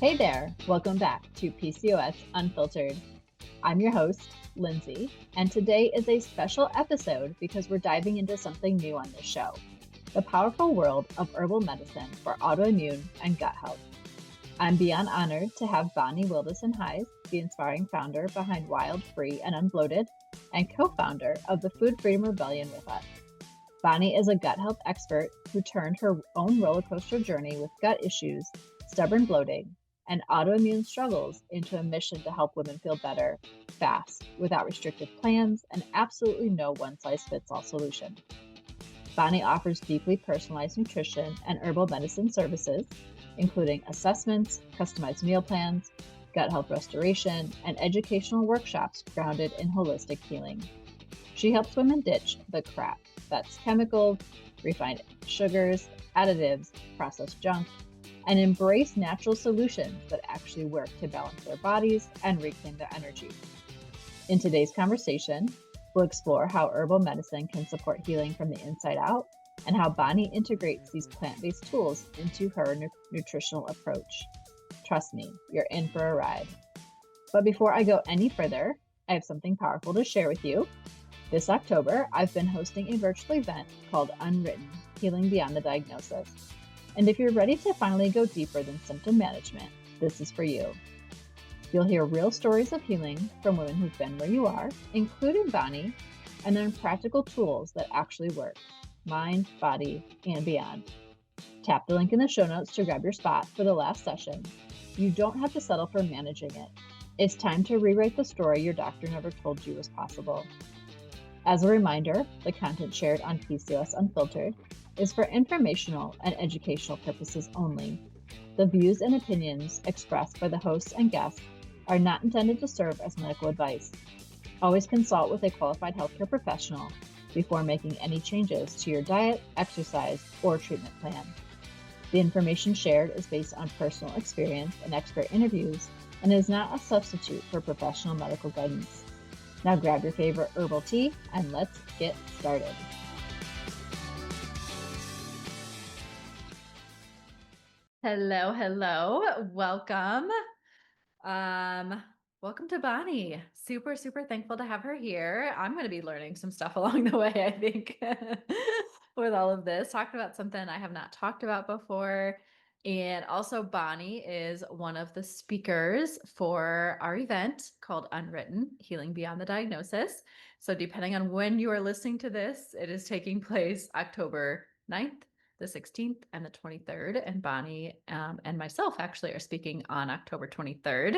Hey there, welcome back to PCOS Unfiltered. I'm your host, Lindsay, and today is a special episode because we're diving into something new on this show, the powerful world of herbal medicine for autoimmune and gut health. I'm beyond honored to have Bonni Hise, the inspiring founder behind Wild, Free, and Unbloated, and co-founder of the Food Freedom Rebellion with us. Bonni is a gut health expert who turned her own roller coaster journey with gut issues, stubborn bloating, and autoimmune struggles into a mission to help women feel better, fast, without restrictive plans, and absolutely no one-size-fits-all solution. Bonni offers deeply personalized nutrition and herbal medicine services, including assessments, customized meal plans, gut health restoration, and educational workshops grounded in holistic healing. She helps women ditch the crap that's chemicals, refined sugars, additives, processed junk, and embrace natural solutions that actually work to balance their bodies and reclaim their energy. In today's conversation, we'll explore how herbal medicine can support healing from the inside out and how Bonni integrates these plant-based tools into her nutritional approach. Trust me, you're in for a ride. But before I go any further, I have something powerful to share with you. This October, I've been hosting a virtual event called Unwritten, Healing Beyond the Diagnosis. And if you're ready to finally go deeper than symptom management, this is for you. You'll hear real stories of healing from women who've been where you are, including Bonni, and then practical tools that actually work, mind, body, and beyond. Tap the link in the show notes to grab your spot for the last session. You don't have to settle for managing it. It's time to rewrite the story your doctor never told you was possible. As a reminder, the content shared on PCOS Unfiltered is for informational and educational purposes only. The views and opinions expressed by the hosts and guests are not intended to serve as medical advice. Always consult with a qualified healthcare professional before making any changes to your diet, exercise, or treatment plan. The information shared is based on personal experience and expert interviews and is not a substitute for professional medical guidance. Now grab your favorite herbal tea and let's get started. Hello. Welcome. Welcome to Bonni. Super thankful to have her here. I'm going to be learning some stuff along the way, I think, with all of this. Talking about something I have not talked about before. And also Bonni is one of the speakers for our event called Unwritten, Healing Beyond the Diagnosis. So depending on when you are listening to this, it is taking place October 9th, the 16th, and the 23rd. And Bonni and myself actually are speaking on October 23rd.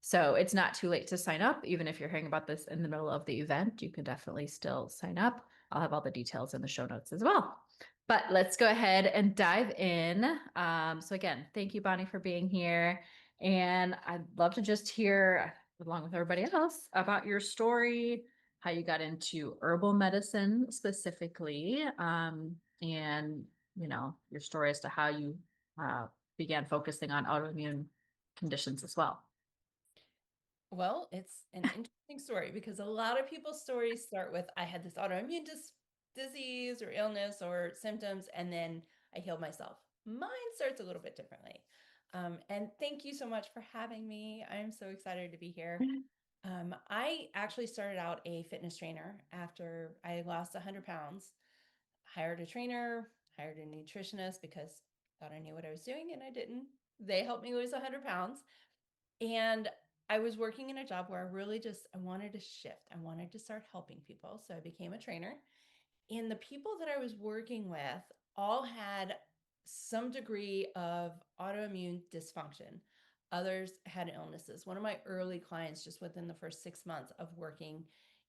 So it's not too late to sign up. Even if you're hearing about this in the middle of the event, you can definitely still sign up. I'll have all the details in the show notes as well. But let's go ahead and dive in. So again, thank you, Bonni, for being here. And I'd love to just hear, along with everybody else, about your story, how you got into herbal medicine specifically, and your story as to how you began focusing on autoimmune conditions as well. Well, it's an interesting story because a lot of people's stories start with, I had this autoimmune disease or illness or symptoms, and then I healed myself. Mine starts a little bit differently. And thank you so much for having me. I'm so excited to be here. I actually started out a fitness trainer after I lost 100 pounds, hired a trainer, hired a nutritionist because I thought I knew what I was doing and I didn't. They helped me lose 100 pounds. And I was working in a job where I wanted to shift. I wanted to start helping people. So I became a trainer. And the people that I was working with all had some degree of autoimmune dysfunction. Others had illnesses. One of my early clients, just within the first 6 months of working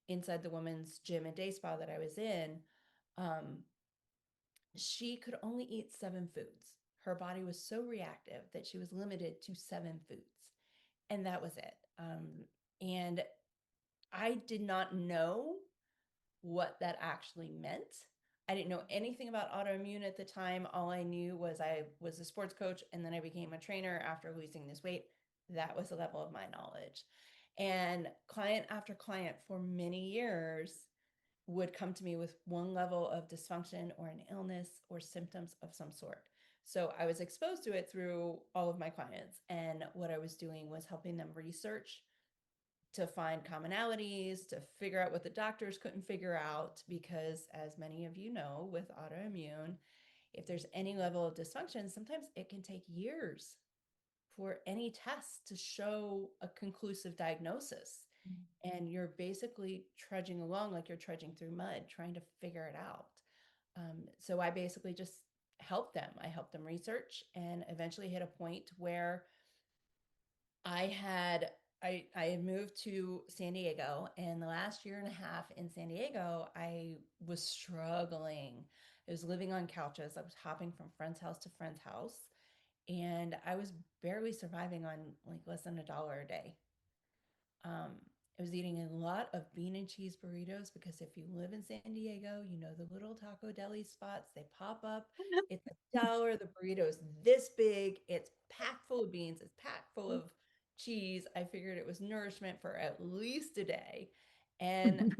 inside the women's gym and day spa that I was in, she could only eat 7 foods. Her body was so reactive that she was limited to 7 foods. And that was it. And I did not know what that actually meant. I didn't know anything about autoimmune at the time. All I knew was I was a sports coach and then I became a trainer after losing this weight. That was the level of my knowledge. And client after client for many years would come to me with one level of dysfunction or an illness or symptoms of some sort. So I was exposed to it through all of my clients. And what I was doing was helping them research to find commonalities, to figure out what the doctors couldn't figure out. Because, as many of you know, with autoimmune, if there's any level of dysfunction, sometimes it can take years for any test to show a conclusive diagnosis. And you're basically trudging along like you're trudging through mud, trying to figure it out. So I basically just helped them. I helped them research and eventually hit a point where I had I had moved to San Diego, and the last year and a half in San Diego, I was struggling. I was living on couches. I was hopping from friend's house to friend's house, and I was barely surviving on like less than $1 a day. Um, I was eating a lot of bean and cheese burritos because if you live in San Diego, you know the little taco deli spots, they pop up. It's $1. The burrito is this big. It's packed full of beans. It's packed full of cheese. I figured it was nourishment for at least a day, and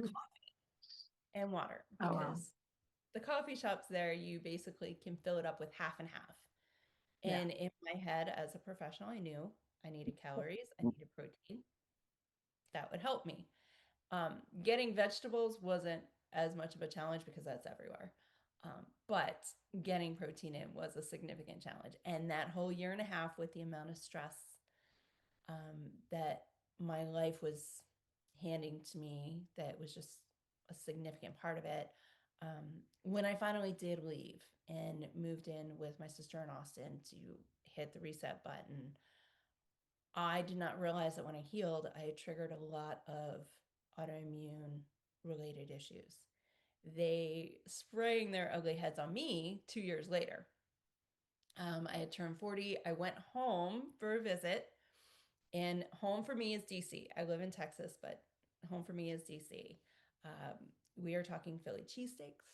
and water Oh, wow. because the coffee shops there, you basically can fill it up with half and half. Yeah. And in my head, as a professional, I knew I needed calories, I needed protein. That would help me. Getting vegetables wasn't as much of a challenge because that's everywhere. But getting protein in was a significant challenge. And that whole year and a half with the amount of stress that my life was handing to me, that was just a significant part of it. When I finally did leave and moved in with my sister in Austin to hit the reset button, I did not realize that when I healed, I had triggered a lot of autoimmune related issues. They spraying their ugly heads on me 2 years later. I had turned 40. I went home for a visit, and home for me is DC. I live in Texas, but home for me is DC. Um, we are talking Philly cheesesteaks,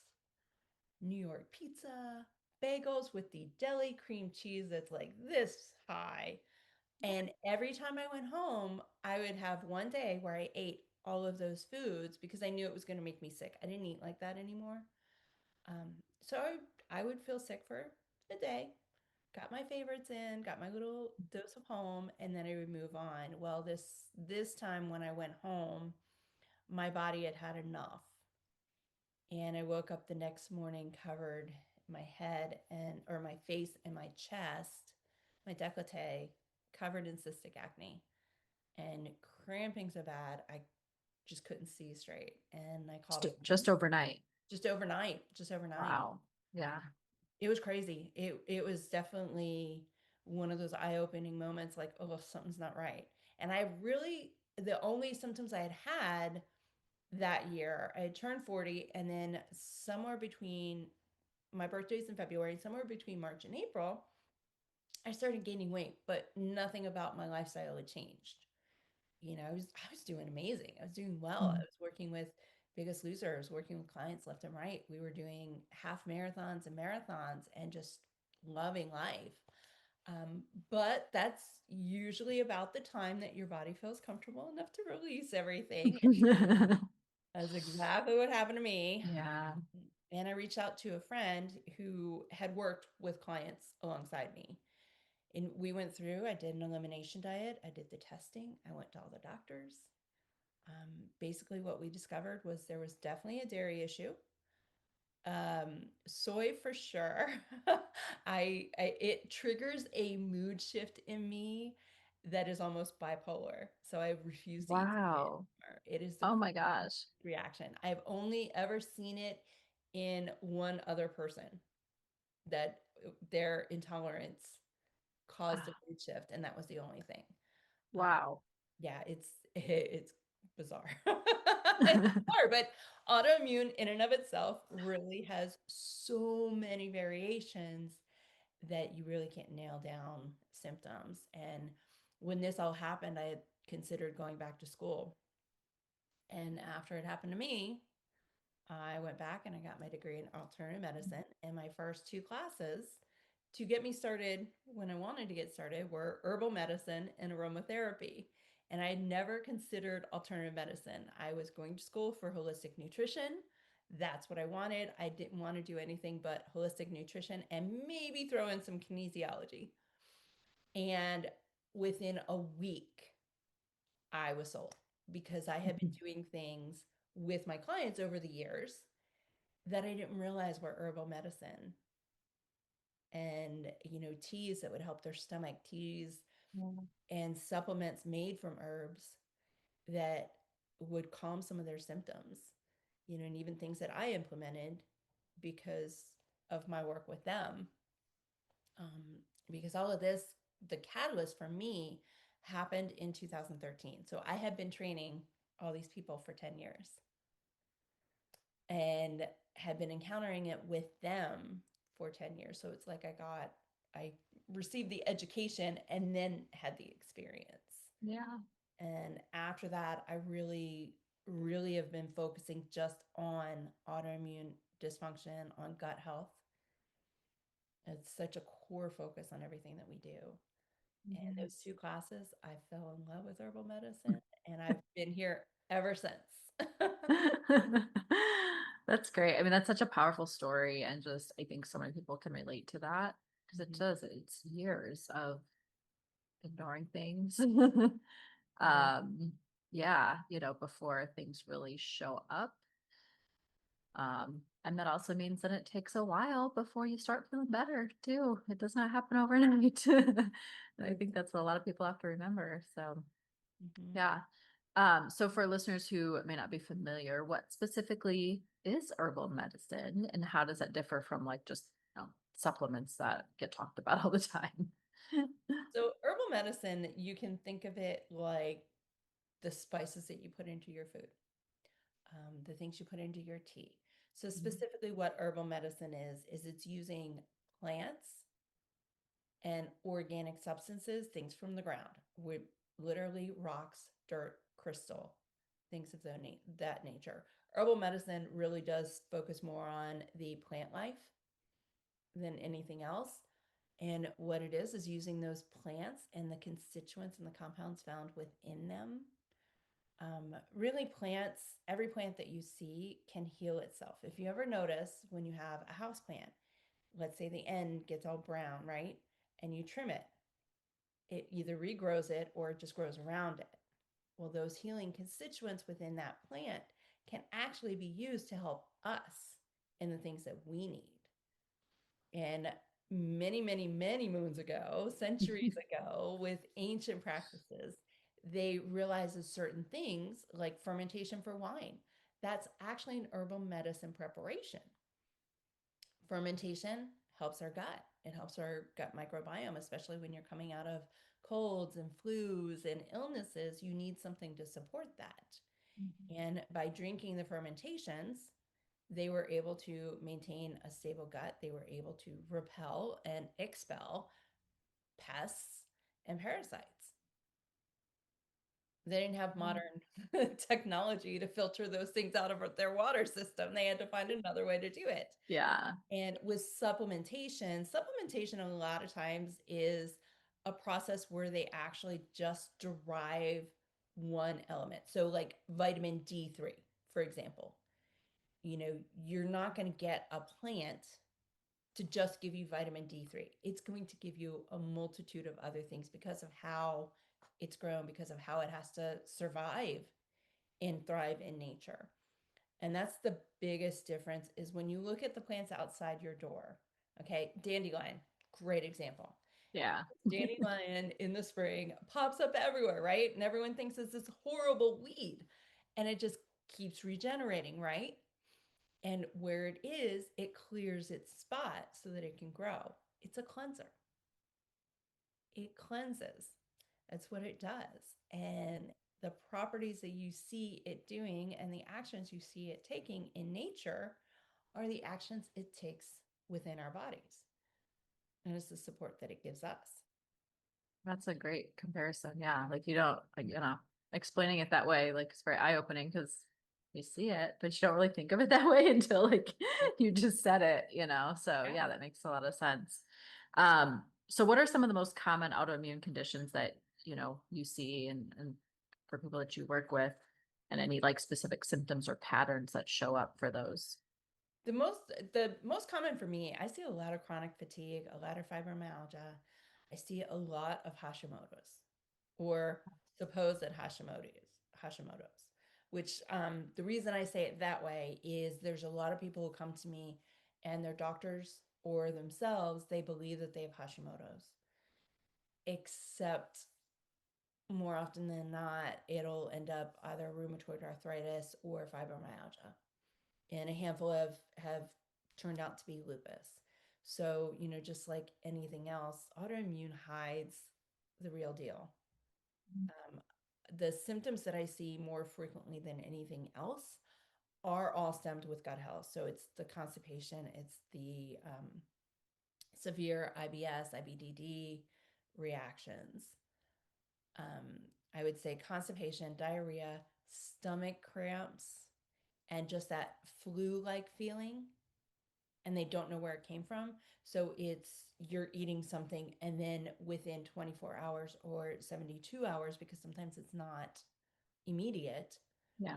New York pizza, bagels with the deli cream cheese that's like this high. And every time I went home, I would have one day where I ate all of those foods because I knew it was going to make me sick. I didn't eat like that anymore. Um, so I would feel sick for a day, got my favorites in, got my little dose of home, and then I would move on. Well, this time when I went home, my body had had enough, and I woke up the next morning covered my head and or my face and my chest, my décolleté covered in cystic acne and cramping so bad I just couldn't see straight. And I called a friend Just overnight. just overnight, just overnight. Wow. Yeah. It was crazy. It was definitely one of those eye-opening moments like, oh, something's not right. And I really the only symptoms I had had that year, I had turned 40, and then somewhere between my birthday's in February, somewhere between March and April, I started gaining weight, but nothing about my lifestyle had changed. I was doing amazing. I was doing well. I Mm. was working with Biggest Losers, working with clients left and right. We were doing half marathons and marathons and just loving life. But that's usually about the time that your body feels comfortable enough to release everything. That's exactly what happened to me. Yeah. And I reached out to a friend who had worked with clients alongside me. And we went through, I did an elimination diet, I did the testing, I went to all the doctors. Basically, what we discovered was there was definitely a dairy issue. Soy for sure. It triggers a mood shift in me that is almost bipolar. So I refuse to eat soy Wow. anymore. It is the Oh my gosh. reaction. I've only ever seen it in one other person that their intolerance caused a Ah, mood shift, and that was the only thing. Um, wow. yeah, it's bizarre. It's bizarre, but autoimmune in and of itself really has so many variations that you really can't nail down symptoms. And when this all happened, I had considered going back to school. And after it happened to me, I went back and I got my degree in alternative medicine. And my first two classes to get me started when I wanted to get started were herbal medicine and aromatherapy. And I had never considered alternative medicine. I was going to school for holistic nutrition. That's what I wanted. I didn't want to do anything but holistic nutrition and maybe throw in some kinesiology. And within a week, I was sold because I had been doing things with my clients over the years that I didn't realize were herbal medicine. And, teas that would help their stomach, teas Yeah. and supplements made from herbs that would calm some of their symptoms, and even things that I implemented because of my work with them. Because all of this, the catalyst for me happened in 2013. So I had been training all these people for 10 years and had been encountering it with them for 10 years. So it's like I received the education and then had the experience. Yeah. And after that, I really, really have been focusing just on autoimmune dysfunction, on gut health. It's such a core focus on everything that we do. And Mhm. those two classes, I fell in love with herbal medicine, and I've been here ever since. That's great. I mean, that's such a powerful story. And just, I think so many people can relate to that because Mhm. it's years of ignoring things. Yeah. Yeah, before things really show up. And that also means that it takes a while before you start feeling better too. It does not happen overnight. And I think that's what a lot of people have to remember. So, Mhm. yeah. So for listeners who may not be familiar, what specifically is herbal medicine and how does that differ from like just, supplements that get talked about all the time? So, herbal medicine, you can think of it like the spices that you put into your food, the things you put into your tea. So, specifically, what herbal medicine is it's using plants and organic substances, things from the ground, with literally rocks, dirt, crystal, things of that nature. Herbal medicine really does focus more on the plant life than anything else. And what it is using those plants and the constituents and the compounds found within them. Really, every plant that you see can heal itself. If you ever notice when you have a house plant, let's say the end gets all brown, right? And you trim it, it either regrows it or it just grows around it. Well, those healing constituents within that plant can actually be used to help us in the things that we need. And many, many, many moons ago, centuries ago, with ancient practices, they realized that certain things like fermentation for wine, that's actually an herbal medicine preparation. Fermentation helps our gut. It helps our gut microbiome, especially when you're coming out of colds and flus and illnesses. You need something to support that. And by drinking the fermentations, they were able to maintain a stable gut. They were able to repel and expel pests and parasites. They didn't have modern technology to filter those things out of their water system. They had to find another way to do it. Yeah. And with supplementation a lot of times is a process where they actually just derive one element. So like vitamin D3, for example, you're not going to get a plant to just give you vitamin D3. It's going to give you a multitude of other things because of how it's grown, because of how it has to survive and thrive in nature. And that's the biggest difference is when you look at the plants outside your door. Okay, dandelion, great example. Yeah. Dandelion in the spring pops up everywhere, right? And everyone thinks it's this horrible weed. And it just keeps regenerating, right? And where it is, it clears its spot so that it can grow. It's a cleanser. It cleanses. That's what it does. And the properties that you see it doing and the actions you see it taking in nature are the actions it takes within our bodies. And it's the support that it gives us. That's a great comparison. Yeah. Like you don't, like, explaining it that way, like it's very eye-opening because you see it, but you don't really think of it that way until like Yeah. you just said it. So Yeah. yeah, that makes a lot of sense. So what are some of the most common autoimmune conditions that, you see and for people that you work with? and any like specific symptoms or patterns that show up for those. The most common for me, I see a lot of chronic fatigue, a lot of fibromyalgia. I see a lot of Hashimoto's or supposed Hashimoto's, which the reason I say it that way is there's a lot of people who come to me and their doctors or themselves, they believe that they have Hashimoto's, except more often than not, it'll end up either rheumatoid arthritis or fibromyalgia, and a handful have turned out to be lupus. So, just like anything else, autoimmune hides the real deal. Um, the symptoms that I see more frequently than anything else are all stemmed with gut health. So it's the constipation, it's the severe IBS, IBDD reactions. Um, I would say constipation, diarrhea, stomach cramps, and just that flu-like feeling, and they don't know where it came from. So it's you're eating something and then within 24 hours or 72 hours, because sometimes it's not immediate, Yeah.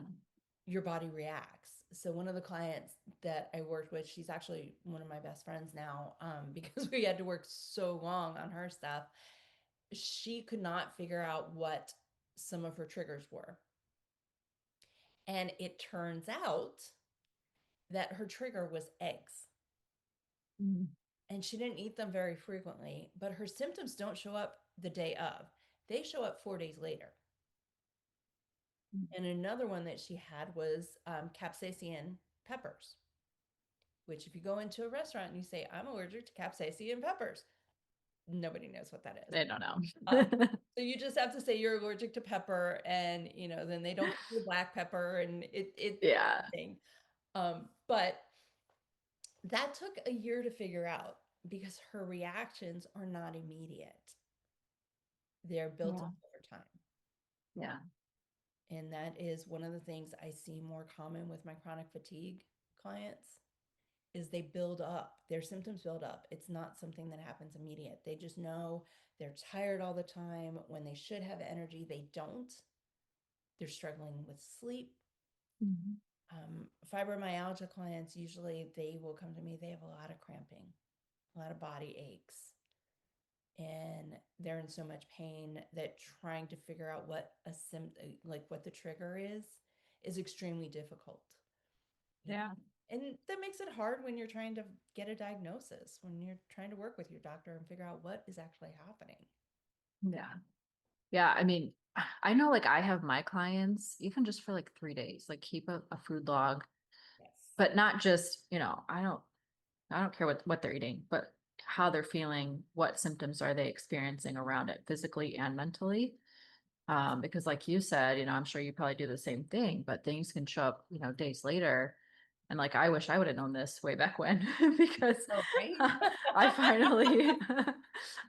your body reacts. So one of the clients that I worked with, she's actually one of my best friends now, because we had to work so long on her stuff. She could not figure out what some of her triggers were. And it turns out that her trigger was eggs. Mm. And she didn't eat them very frequently, but her symptoms don't show up the day of. They show up 4 days later. And another one that she had was capsaicin peppers, which if you go into a restaurant and you say, I'm allergic to capsaicin peppers, nobody knows what that is. They don't know. So you just have to say you're allergic to pepper, and then they don't give you black pepper, and it's Yeah. a thing. But that took a year to figure out because her reactions are not immediate. They're built Yeah. up over time. Yeah. And that is one of the things I see more common with my chronic fatigue clients is they build up, their symptoms build up. It's not something that happens immediate. They just know they're tired all the time. When they should have energy, they don't. They're struggling with sleep. Mhm. Fibromyalgia clients, usually they will come to me, they have a lot of cramping, a lot of body aches, and they're in so much pain that trying to figure out what a like what the trigger is extremely difficult. Yeah. And that makes it hard when you're trying to get a diagnosis, when you're trying to work with your doctor and figure out what is actually happening. Yeah. Yeah. I mean, I know like I have my clients, even just for like 3 days, like keep a food log, Yes. but not just, I don't care what they're eating, but how they're feeling, what symptoms are they experiencing around it physically and mentally. Because like you said, I'm sure you probably do the same thing, but things can show up, days later. And like, I wish I would have known this way back when, because Oh, right. I finally,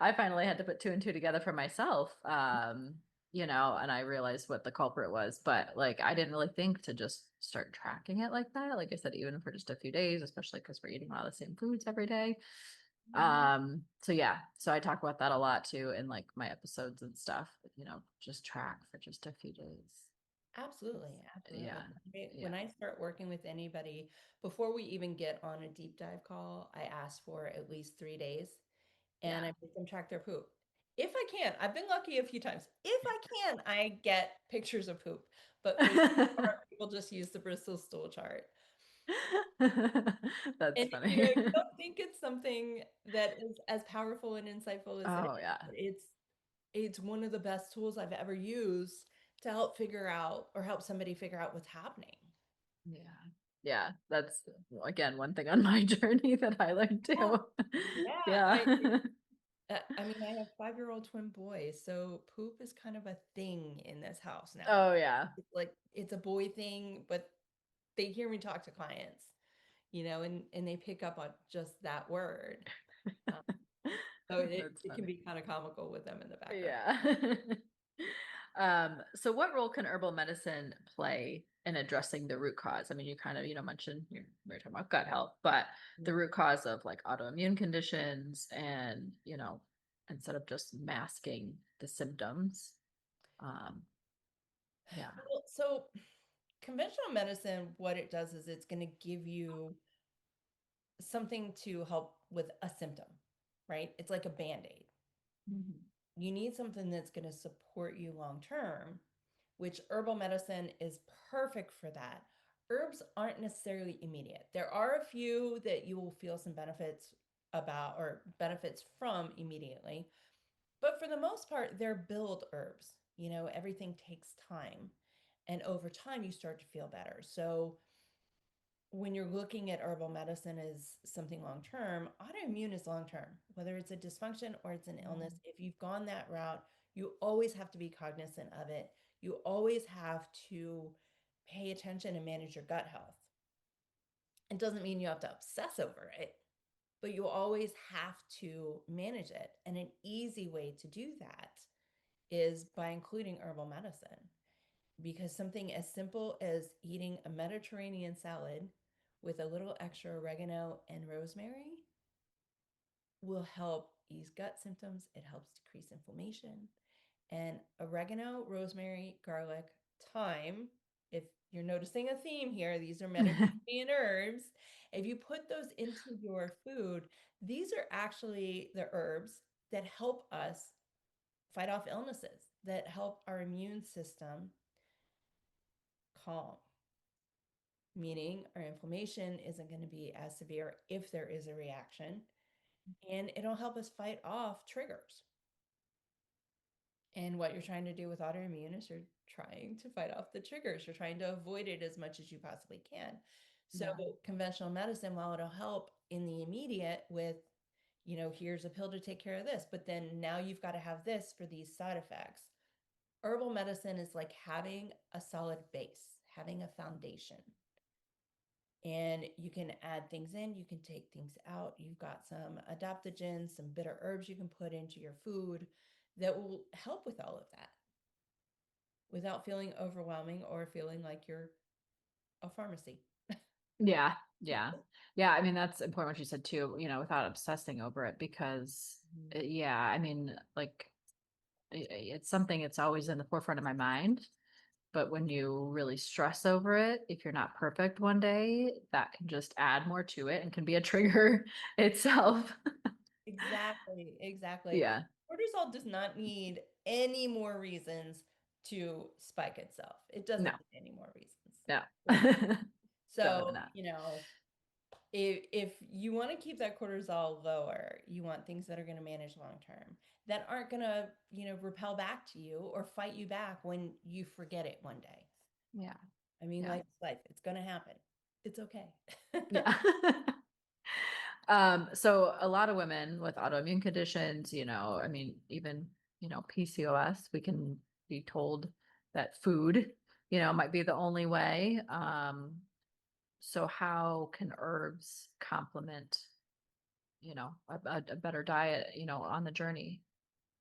I finally had to put two and two together for myself. And I realized what the culprit was, but like, I didn't really think to just start tracking it like that. Like I said, even for just a few days, especially because we're eating a lot of the same foods every day. So yeah, so I talk about that a lot too in like my episodes and stuff, just track for just a few days. Absolutely, Yeah. absolutely. When Yeah. I start working with anybody, before we even get on a deep dive call, I ask for at least 3 days and Yeah. I make them track their poop. If I can, I've been lucky a few times. If I can, I get pictures of poop. But for the most part, people just use the Bristol stool chart. That's And funny. you don't think it's something that is as powerful and insightful as it Oh is. yeah. But it's one of the best tools I've ever used to help figure out or help somebody figure out what's happening. Yeah. Yeah. That's again one thing on my journey that I learned Yeah, too. yeah. Yeah. I mean, I have 5-year-old twin boys, so poop is kind of a thing in this house now. Oh yeah. It's like it's a boy thing, but they hear me talk to clients, and they pick up on just that word. Um, so That's it can funny. be kind of comical with them in the background. Yeah. So what role can herbal medicine play in addressing the root cause? I mean, you kind of, mentioned we were talking about gut health, but the root cause of like autoimmune conditions and, instead of just masking the symptoms. Um, yeah. Well, so conventional medicine, what it does is it's going to give you something to help with a symptom, right? It's like a band-aid. Mhm. You need something that's going to support you long term, which herbal medicine is perfect for that. Herbs aren't necessarily immediate. There are a few that you will feel some benefits about or benefits from immediately, but for the most part, they're build herbs. Everything takes time. And over time, you start to feel better. So when you're looking at herbal medicine as something long term, autoimmune is long term, whether it's a dysfunction or it's an illness. If you've gone that route, you always have to be cognizant of it. You always have to pay attention and manage your gut health. It doesn't mean you have to obsess over it, but you always have to manage it. And an easy way to do that is by including herbal medicine, because something as simple as eating a Mediterranean salad with a little extra oregano and rosemary will help ease gut symptoms. It helps decrease inflammation. And oregano, rosemary, garlic, thyme, if you're noticing a theme here, these are Mediterranean herbs. If you put those into your food, these are actually the herbs that help us fight off illnesses, that help our immune system calm, meaning our inflammation isn't going to be as severe if there is a reaction, and it'll help us fight off triggers. And what you're trying to do with autoimmune is you're trying to fight off the triggers. You're trying to avoid it as much as you possibly can. So, Yeah. conventional medicine, while it'll help in the immediate with, here's a pill to take care of this, but then now you've got to have this for these side effects. Herbal medicine is like having a solid base, having a foundation. And you can add things in, you can take things out. You've got some adaptogens, some bitter herbs you can put into your food that will help with all of that without feeling overwhelming or feeling like you're a pharmacy. Yeah. Yeah. Yeah. I mean, that's important what you said too, without obsessing over it because, yeah, I mean, like, it's something it's always in the forefront of my mind. But when you really stress over it, if you're not perfect one day, that can just add more to it and can be a trigger itself. Exactly, exactly. Yeah. Cortisol does not need any more reasons to spike itself. It doesn't No, need any more reasons. no. Right. Definitely So, not. if you want to keep that cortisol lower, you want things that are going to manage long term, that aren't going to, repel back to you or fight you back when you forget it one day. Yeah. I mean, Yeah. life's life. It's going to happen. It's okay. Yeah. So a lot of women with autoimmune conditions, I mean, even, PCOS, we can be told that food, might be the only way. So how can herbs complement, a better diet, on the journey?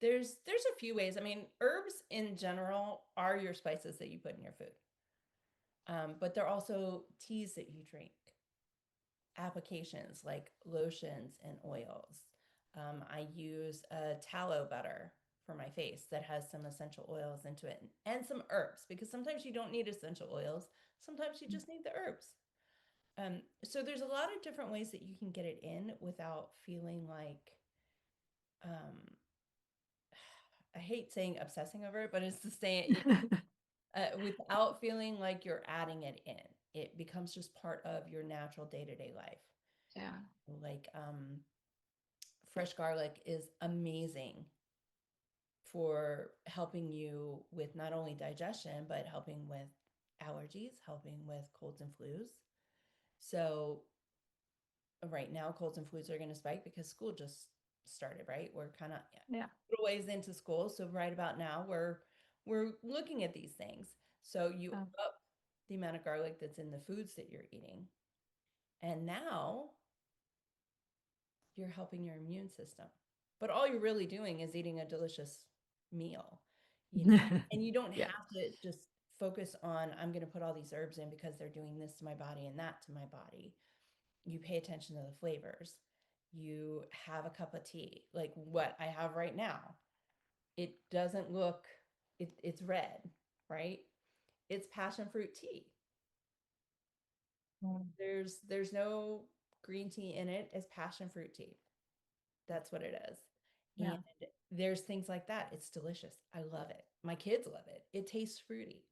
There's a few ways. I mean, herbs in general are your spices that you put in your food. But they're also teas that you drink, applications like lotions and oils. I use a tallow butter for my face that has some essential oils into it and some herbs, because sometimes you don't need essential oils. Sometimes you just need the herbs. So there's a lot of different ways that you can get it in without feeling like, um, I hate saying obsessing over it, but it's the same, without feeling like you're adding it in. It becomes just part of your natural day-to-day life. Yeah. Like, fresh garlic is amazing for helping you with not only digestion, but helping with allergies, helping with colds and flus. So right now, colds and flus are going to spike because school just started, right? We're kind of Yeah. a little ways into school. So right about now, we're looking at these things. So you Oh. up the amount of garlic that's in the foods that you're eating. And now you're helping your immune system. But all you're really doing is eating a delicious meal, you know, and you don't Yeah. have to just focus on, I'm going to put all these herbs in because they're doing this to my body and that to my body. You pay attention to the flavors. You have a cup of tea, like what I have right now. It doesn't look, it's red, right? It's passion fruit tea. There's no green tea in it. It's passion fruit tea. That's what it is. Yeah. And there's things like that. It's delicious. I love it. My kids love it. It tastes fruity.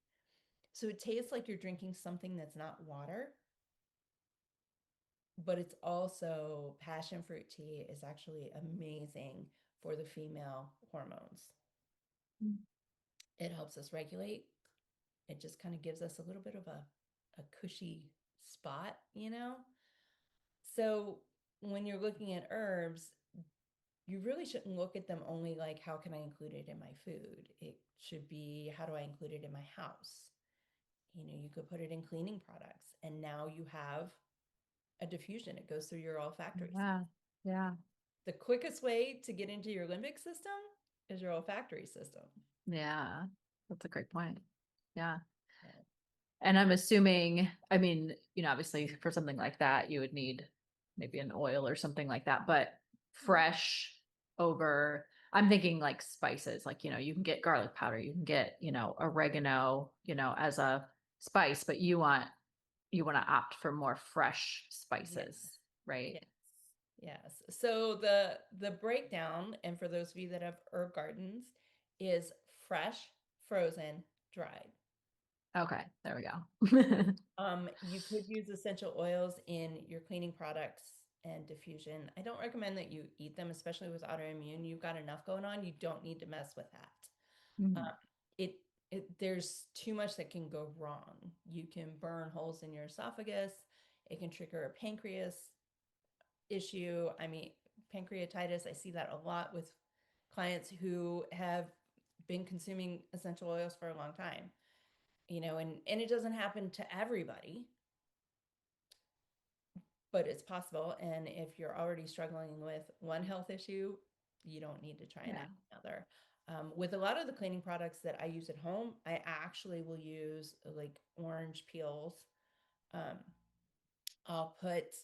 So it tastes like you're drinking something that's not water, but it's also passion fruit tea is actually amazing for the female hormones. Mm. It helps us regulate. It just kind of gives us a little bit of a cushy spot, you know? So when you're looking at herbs, you really shouldn't look at them only like, how can I include it in my food? It should be, how do I include it in my house? You know, you could put it in cleaning products, and now you have a diffusion. It goes through your olfactory system. Yeah. Yeah. The quickest way to get into your limbic system is your olfactory system. Yeah. That's a great point. Yeah. Yeah. And I'm assuming, I mean, obviously for something like that, you would need maybe an oil or something like that, but fresh over, I'm thinking like spices, like, you can get garlic powder, you can get, oregano, as a spice, but you want to opt for more fresh Yes. spices, right? Yes. Yes. So the breakdown, and for those of you that have herb gardens, is fresh, frozen, dried. Okay, there we go. You could use essential oils in your cleaning products and diffusion. I don't recommend that you eat them, especially with autoimmune. You've got enough going on. You don't need to mess with that. Mhm. It there's too much that can go wrong. You can burn holes in your esophagus. It can trigger a pancreas issue. I mean, pancreatitis. I see that a lot with clients who have been consuming essential oils for a long time. You know, and it doesn't happen to everybody, but it's possible. And if you're already struggling with one health issue, you don't need to try and Yeah. add another. With a lot of the cleaning products that I use at home, I actually will use like orange peels. Um, I'll put,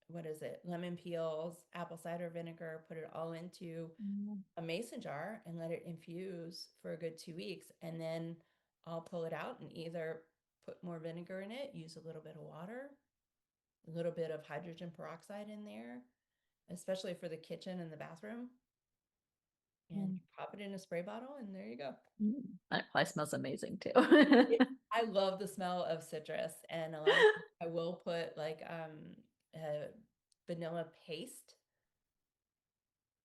what is it, lemon peels, apple cider vinegar, put it all into Mhm. a mason jar and let it infuse for a good 2 weeks. And then I'll pull it out and either put more vinegar in it, use a little bit of water, a little bit of hydrogen peroxide in there, especially for the kitchen and the bathroom. And Mm. pop it in a spray bottle, and there you go. That probably smells amazing too. I love the smell of citrus, and a lot of times I will put like vanilla paste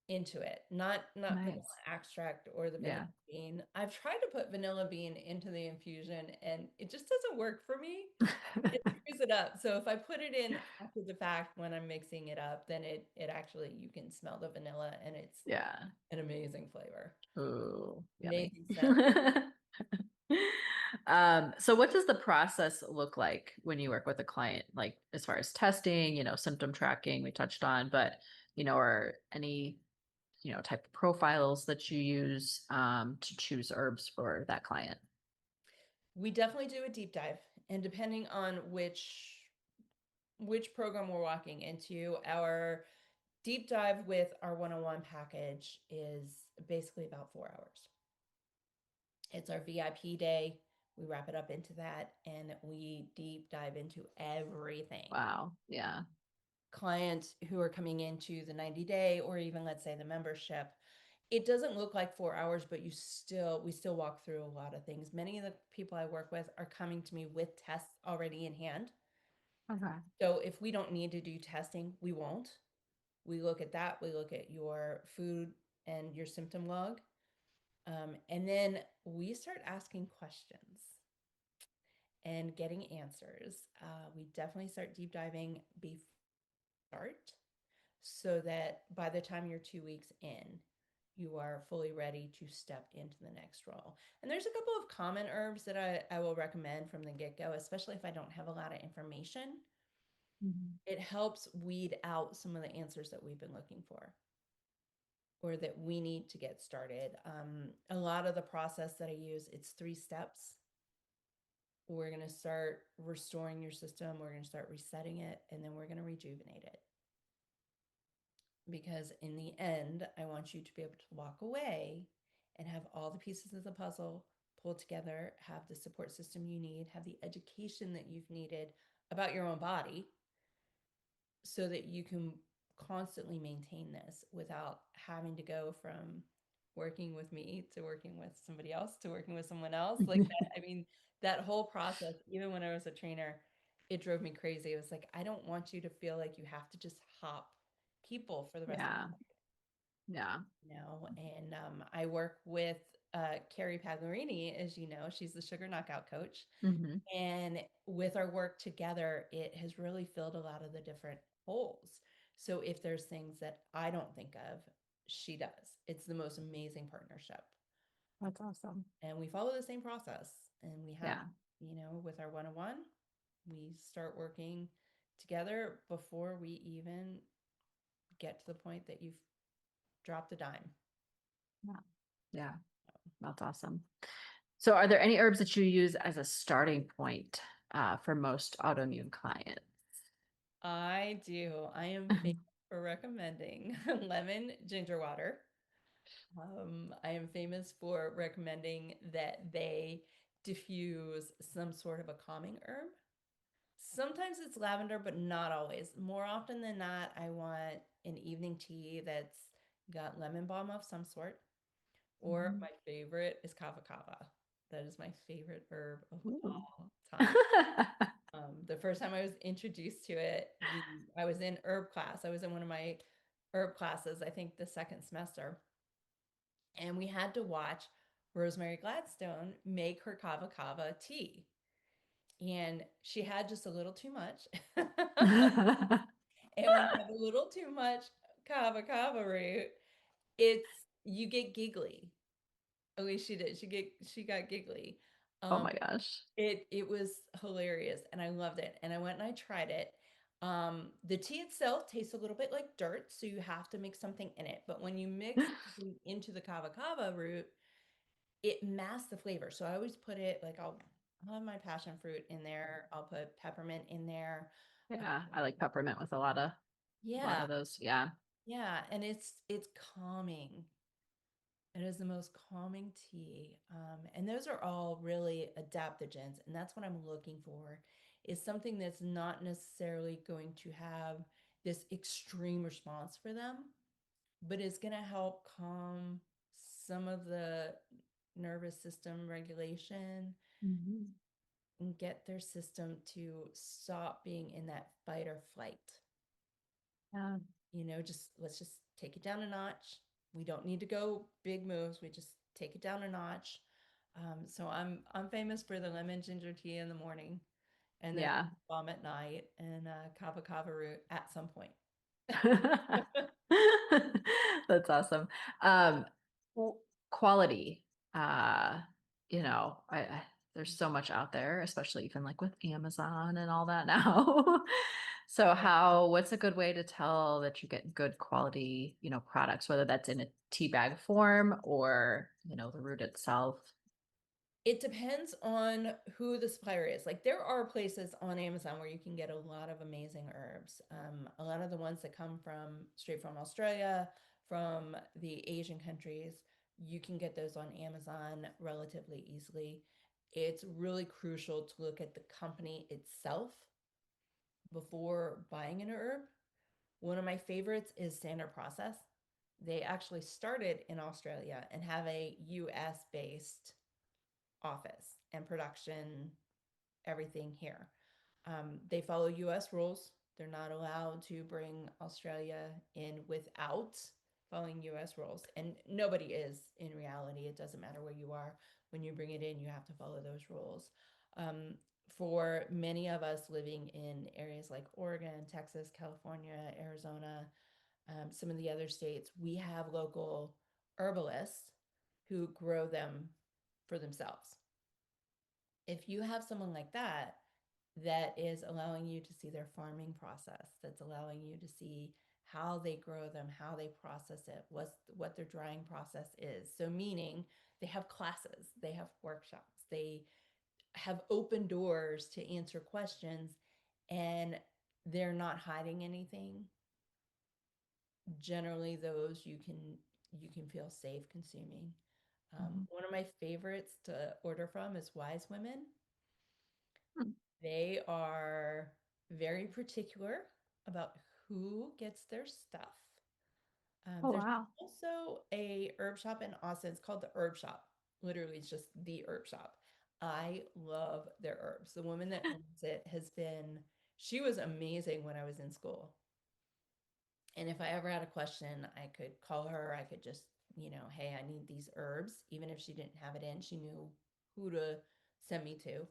into it, not vanilla Nice. extract or the vanilla Yeah. bean. I've tried to put vanilla bean into the infusion, and it just doesn't work for me. It screws it up. So if I put it in after the fact when I'm mixing it up, then it actually, you can smell the vanilla, and it's Yeah. an amazing flavor, Ooh, yummy. amazing scent. So what does the process look like when you work with a client, like as far as testing, symptom tracking we touched on, but or any, type of profiles that you use to choose herbs for that client? We definitely do a deep dive, and depending on which program we're walking into, our deep dive with our 101 package is basically about 4 hours. It's our VIP day. We wrap it up into that, and we deep dive into everything. Wow. Yeah. Clients who are coming into the 90-day, or even let's say the membership, it doesn't look like 4 hours, but we still walk through a lot of things. Many of the people I work with are coming to me with tests already in hand. Okay. So if we don't need to do testing, we won't. We look at that. We look at your food and your symptom log. And then we start asking questions and getting answers. We definitely start deep diving before start, so that by the time you're 2 weeks in, you are fully ready to step into the next role. And there's a couple of common herbs that I will recommend from the get-go, especially if I don't have a lot of information. Mhm. It helps weed out some of the answers that we've been looking for or that we need to get started. A lot of the process that I use, it's 3 steps. We're going to start restoring your system, we're going to start resetting it, and then we're going to rejuvenate it. Because in the end, I want you to be able to walk away and have all the pieces of the puzzle pulled together, have the support system you need, have the education that you've needed about your own body so that you can constantly maintain this without having to go from working with me to working with somebody else to working with someone else like that. I mean, that whole process, even when I was a trainer, it drove me crazy. It was like, I don't want you to feel like you have to just hop people for the rest of Yeah. Yeah. you know. And I work with Carrie Paglarini, as you know, she's the sugar knockout coach. Hmm. And with our work together, it has really filled a lot of the different holes. So if there's things that I don't think of, she does. It's the most amazing partnership. That's awesome. And we follow the same process. And we have, Yeah. you know, with our 101, we start working together before we even get to the point that you've dropped a dime. Yeah. Yeah. That's awesome. So are there any herbs that you use as a starting point for most autoimmune clients? I do. I am famous for recommending lemon ginger water. I am famous for recommending that they diffuse some sort of a calming herb. Sometimes it's lavender, but not always. More often than not, I want an evening tea that's got lemon balm of some sort. Or Mhm. my favorite is cava cava. That is my favorite herb of Ooh. all time. The first time I was introduced to it, I was in herb class. I was in one of my herb classes, I think the second semester, and we had to watch Rosemary Gladstone make her kava kava tea. And she had just a little too much. And when you have a little too much kava kava root, it's you get giggly. At least she did. She got giggly. Oh Um, my gosh. it was hilarious and I loved it. And I went and I tried it. The tea itself tastes a little bit like dirt, so you have to mix something in it. But when you mix something into the kava kava root, it masks the flavor. So I always put it like I'll have my passion fruit in there. I'll put peppermint in there. Yeah, I like peppermint with a lot Yeah, of those. Yeah. yeah, and it's calming. It is the most calming tea. And those are all really adaptogens. And that's what I'm looking for is something that's not necessarily going to have this extreme response for them, but is going to help calm some of the nervous system regulation Mhm. and get their system to stop being in that fight or flight. Yeah. You know, just let's just take it down a notch. We don't need to go big moves. We just take it down a notch. So I'm famous for the lemon ginger tea in the morning, and then Yeah. balm at night, and kava kava root at some point. That's awesome. Um, Quality. Uh, there's so much out there, especially even like with Amazon and all that now. So what's a good way to tell that you get good quality, products, whether that's in a tea bag form or, the root itself? It depends on who the supplier is. Like there are places on Amazon where you can get a lot of amazing herbs. A lot of the ones that come from straight from Australia, from the Asian countries, you can get those on Amazon relatively easily. It's really crucial to look at the company itself before buying an herb. One of my favorites is Standard Process. They actually started in Australia and have a US based office and production, everything here. They follow US rules. They're not allowed to bring Australia in without following US rules. And nobody is in reality. It doesn't matter where you are. When you bring it in, you have to follow those rules. Um, for many of us living in areas like Oregon, Texas, California, Arizona, some of the other states, we have local herbalists who grow them for themselves. If you have someone like that, that is allowing you to see their farming process, that's allowing you to see how they grow them, how they process it, what their drying process is. So meaning they have classes, they have workshops, they have open doors to answer questions, and they're not hiding anything. Generally those you can feel safe consuming. Mhm. One of my favorites to order from is Wise Women. Hmm. They are very particular about who gets their stuff. Oh, There's wow. also a herb shop in Austin. It's called the Herb Shop. Literally, it's just the herb shop. I love their herbs. The woman that owns it she was amazing when I was in school. And if I ever had a question, I could call her. I could just, hey, I need these herbs. Even if she didn't have it in, she knew who to send me to.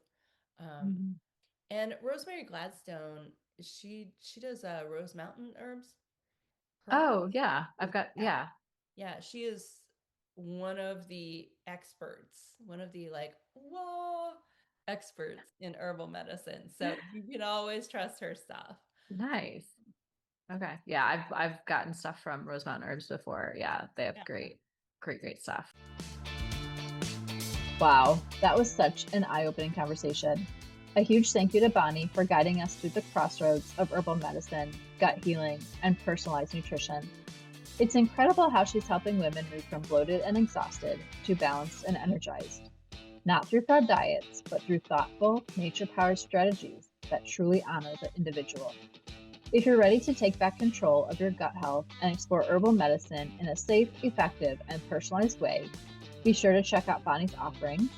Um, Mhm. and Rosemary Gladstone, she does Rose Mountain herbs. Her, Oh, yeah. yeah, Yeah. yeah, she is one of the experts, one of the like, whoa, experts in herbal medicine. So you can always trust her stuff. Nice. Okay. Yeah, I've gotten stuff from Rose Mountain Herbs before. Yeah, they have Yeah. great stuff. Wow, that was such an eye-opening conversation. A huge thank you to Bonni for guiding us through the crossroads of herbal medicine, gut healing, and personalized nutrition. It's incredible how she's helping women move from bloated and exhausted to balanced and energized. Not through fad diets, but through thoughtful, nature-powered strategies that truly honor the individual. If you're ready to take back control of your gut health and explore herbal medicine in a safe, effective, and personalized way, be sure to check out Bonni's offerings,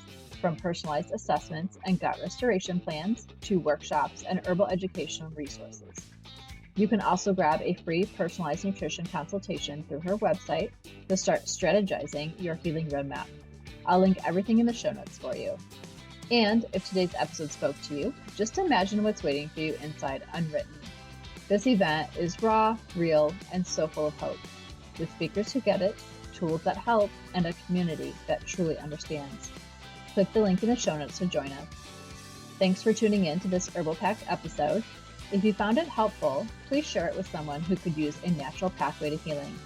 from personalized assessments and gut restoration plans to workshops and herbal educational resources. You can also grab a free personalized nutrition consultation through her website to start strategizing your healing roadmap. I'll link everything in the show notes for you. And if today's episode spoke to you, just imagine what's waiting for you inside Unwritten. This event is raw, real, and so full of hope, with speakers who get it, tools that help, and a community that truly understands. Click the link in the show notes to join us. Thanks for tuning in to this Herbal Pact episode. If you found it helpful, please share it with someone who could use a natural pathway to healing.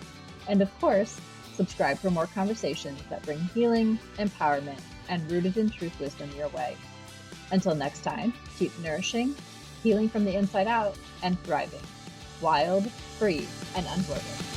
And of course, subscribe for more conversations that bring healing, empowerment, and rooted in truth wisdom your way. Until next time, keep nourishing, healing from the inside out, and thriving. Wild, free, and unbloated.